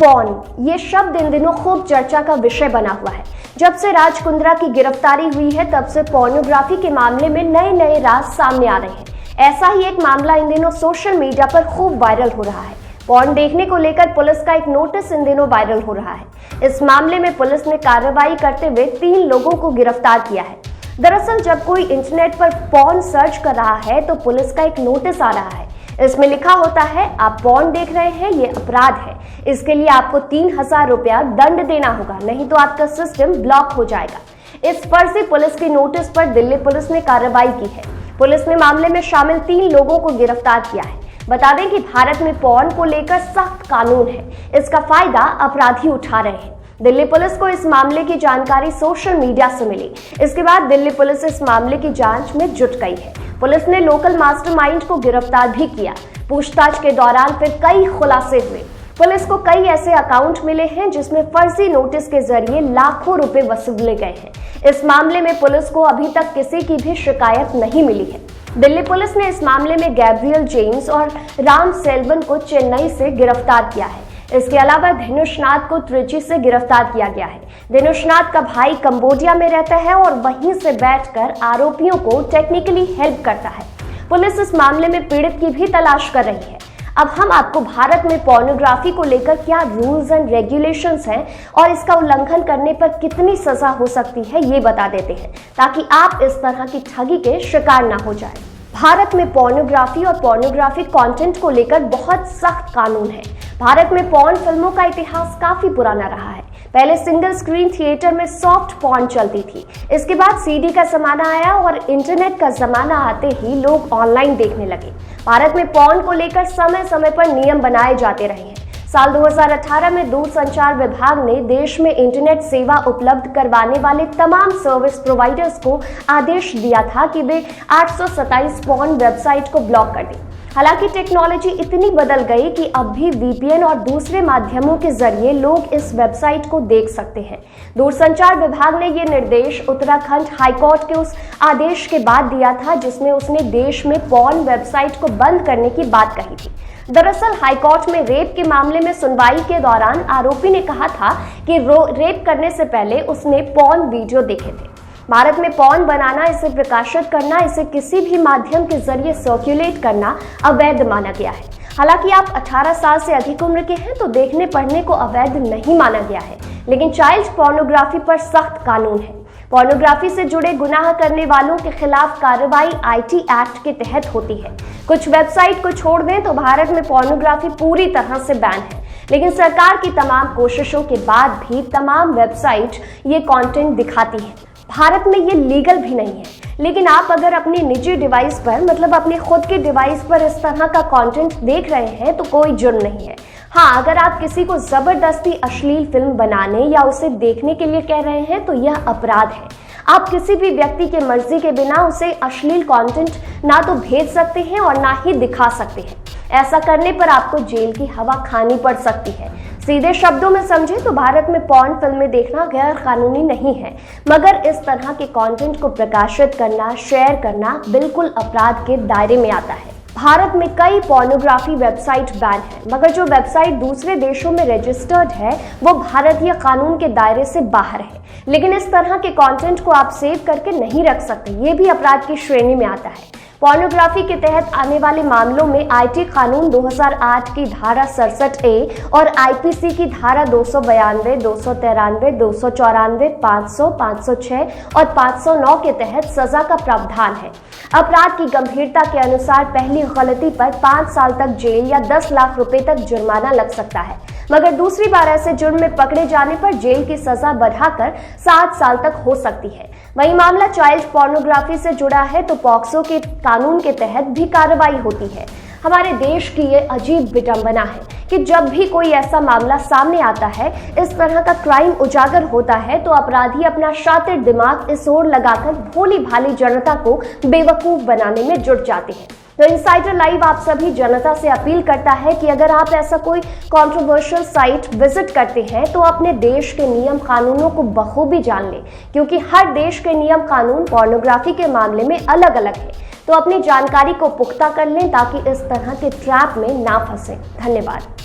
Porn, ये शब्द इन दिनों खूब चर्चा का विषय बना हुआ है। जब से राज कुंद्रा की गिरफ्तारी हुई है तब से पोर्नोग्राफी के मामले में नए नए राज सामने आ रहे हैं। ऐसा ही एक मामला इन दिनों सोशल मीडिया पर खूब वायरल हो रहा है। पॉर्न देखने को लेकर पुलिस का एक नोटिस इन दिनों वायरल हो रहा है। इस मामले में पुलिस ने कार्रवाई करते हुए 3 लोगों को गिरफ्तार किया है। दरअसल जब कोई इंटरनेट पर पॉर्न सर्च कर रहा है तो पुलिस का एक नोटिस आ रहा है। इसमें लिखा होता है आप पॉर्न देख रहे हैं, ये अपराध है, इसके लिए आपको 3000 रुपया दंड देना होगा, नहीं तो आपका सिस्टम ब्लॉक हो जाएगा। इस फर्जी पुलिस के नोटिस पर दिल्ली पुलिस ने कार्रवाई की है। पुलिस ने मामले में शामिल 3 लोगों को गिरफ्तार किया है। बता दें कि भारत में पॉर्न को लेकर सख्त कानून है, इसका फायदा अपराधी उठा रहे हैं। दिल्ली पुलिस को इस मामले की जानकारी सोशल मीडिया से मिली। इसके बाद दिल्ली पुलिस इस मामले की जांच में जुट गई है। पुलिस ने लोकल मास्टरमाइंड को गिरफ्तार भी किया। पूछताछ के दौरान फिर कई खुलासे हुए। पुलिस को कई ऐसे अकाउंट मिले हैं जिसमें फर्जी नोटिस के जरिए लाखों रुपए वसूले गए हैं। इस मामले में पुलिस को अभी तक किसी की भी शिकायत नहीं मिली है। दिल्ली पुलिस ने इस मामले में गैब्रियल जेम्स और राम सेल्वन को चेन्नई से गिरफ्तार किया है। इसके अलावा धनुषनाथ को त्रिची से गिरफ्तार किया गया है। धनुषनाथ का भाई कंबोडिया में रहता है और वहीं से बैठकर आरोपियों को टेक्निकली हेल्प करता है। पुलिस इस मामले में पीड़ित की भी तलाश कर रही है। अब हम आपको भारत में पोर्नोग्राफी को लेकर क्या रूल्स एंड रेगुलेशंस हैं और इसका उल्लंघन करने पर कितनी सजा हो सकती है ये बता देते हैं, ताकि आप इस तरह की ठगी के शिकार ना हो जाएं। भारत में पोर्नोग्राफी और पोर्नोग्राफिक कंटेंट को लेकर बहुत सख्त कानून है। भारत में पॉर्न फिल्मों का इतिहास काफी पुराना रहा है। पहले सिंगल स्क्रीन थिएटर में सॉफ्ट पॉर्न चलती थी। इसके बाद सीडी का जमाना आया और इंटरनेट का जमाना आते ही लोग ऑनलाइन देखने लगे। भारत में पॉर्न को लेकर समय समय पर नियम बनाए जाते रहे हैं। साल 2018 में दूरसंचार विभाग ने देश में इंटरनेट सेवा उपलब्ध करवाने वाले तमाम सर्विस प्रोवाइडर्स को आदेश दिया था कि वे 827 पॉर्न वेबसाइट को ब्लॉक कर दें। हालांकि टेक्नोलॉजी इतनी बदल गई कि अब भी वीपीएन और दूसरे माध्यमों के जरिए लोग इस वेबसाइट को देख सकते हैं। दूरसंचार विभाग ने ये निर्देश उत्तराखंड हाईकोर्ट के उस आदेश के बाद दिया था जिसमें उसने देश में पॉर्न वेबसाइट को बंद करने की बात कही थी। दरअसल हाईकोर्ट में रेप के मामले में सुनवाई के दौरान आरोपी ने कहा था कि रेप करने से पहले उसने पॉर्न वीडियो देखे थे। भारत में पॉर्न बनाना, इसे प्रकाशित करना, इसे किसी भी माध्यम के जरिए सर्कुलेट करना अवैध माना गया है। हालांकि आप 18 साल से अधिक उम्र के हैं तो देखने पढ़ने को अवैध नहीं माना गया है, लेकिन चाइल्ड पोर्नोग्राफी पर सख्त कानून है। पोर्नोग्राफी से जुड़े गुनाह करने वालों के खिलाफ कार्रवाई आईटी एक्ट के तहत होती है। कुछ वेबसाइट को छोड़ दें तो भारत में पोर्नोग्राफी पूरी तरह से बैन है, लेकिन सरकार की तमाम कोशिशों के बाद भी तमाम वेबसाइट ये कंटेंट दिखाती है। भारत में ये लीगल भी नहीं है, लेकिन आप अगर अपनी निजी डिवाइस पर, मतलब अपने खुद के डिवाइस पर इस तरह का कंटेंट देख रहे हैं तो कोई जुर्म नहीं है। हाँ, अगर आप किसी को जबरदस्ती अश्लील फिल्म बनाने या उसे देखने के लिए कह रहे हैं तो यह अपराध है। आप किसी भी व्यक्ति के मर्जी के बिना उसे अश्लील कंटेंट ना तो भेज सकते हैं और ना ही दिखा सकते हैं। ऐसा करने पर आपको जेल की हवा खानी पड़ सकती है। सीधे शब्दों में समझे तो भारत में पॉर्न फिल्में देखना गैर कानूनी नहीं है, मगर इस तरह के कंटेंट को प्रकाशित करना, शेयर करना बिल्कुल अपराध के दायरे में आता है। भारत में कई पोर्नोग्राफी वेबसाइट बैन है, मगर जो वेबसाइट दूसरे देशों में रजिस्टर्ड है वो भारतीय कानून के दायरे से बाहर है। लेकिन इस तरह के कंटेंट को आप सेव करके नहीं रख सकते, ये भी अपराध की श्रेणी में आता है। पोर्नोग्राफी के तहत आने वाले मामलों में आईटी कानून 2008 की धारा 67A और आईपीसी की धारा 292, 293, 294, 500, 506 और 509 के तहत सजा का प्रावधान है। अपराध की गंभीरता के अनुसार पहली गलती पर 5 साल तक जेल या 10 लाख रुपए तक जुर्माना लग सकता है, मगर दूसरी बार ऐसे जुर्म में पकड़े जाने पर जेल की सजा बढ़ाकर 7 साल तक हो सकती है। वही मामला चाइल्ड पोर्नोग्राफी से जुड़ा है तो पॉक्सो के कानून के तहत भी कार्रवाई होती है। हमारे देश की ये अजीब विडंबना है कि जब भी कोई ऐसा मामला सामने आता है, इस तरह का क्राइम उजागर होता है तो अपराधी अपना शातिर दिमाग इस ओर लगाकर भोली भाली जनता को बेवकूफ बनाने में जुट जाते हैं। तो इनसाइडर लाइव आप सभी जनता से अपील करता है कि अगर आप ऐसा कोई कंट्रोवर्शियल साइट विजिट करते हैं तो अपने देश के नियम कानूनों को बखूबी जान लें, क्योंकि हर देश के नियम कानून पोर्नोग्राफी के मामले में अलग अलग है। तो अपनी जानकारी को पुख्ता कर लें ताकि इस तरह के ट्रैप में ना फंसें। धन्यवाद।